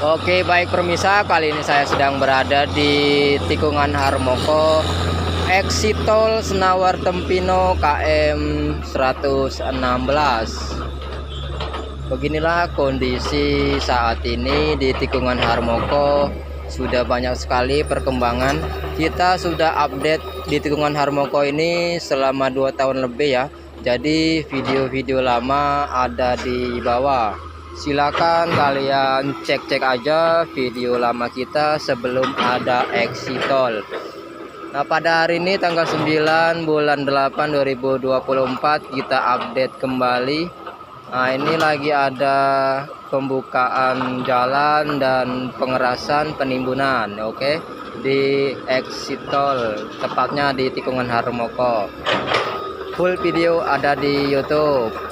Oke, baik permisa, kali ini saya sedang berada di tikungan Harmoko, exit tol Senawar Tempino KM 116. Beginilah kondisi saat ini di tikungan Harmoko. Sudah banyak sekali perkembangan. Kita sudah update di tikungan Harmoko ini selama 2 tahun lebih ya. Jadi video-video lama ada di bawah. Silakan kalian cek-cek aja video lama kita sebelum ada exit tol. Nah, pada hari ini tanggal 9 bulan 8 2024 kita update kembali. Nah, ini lagi ada pembukaan jalan dan pengerasan penimbunan, oke, di exit tol, tepatnya di tikungan Harmoko. Full video ada di YouTube.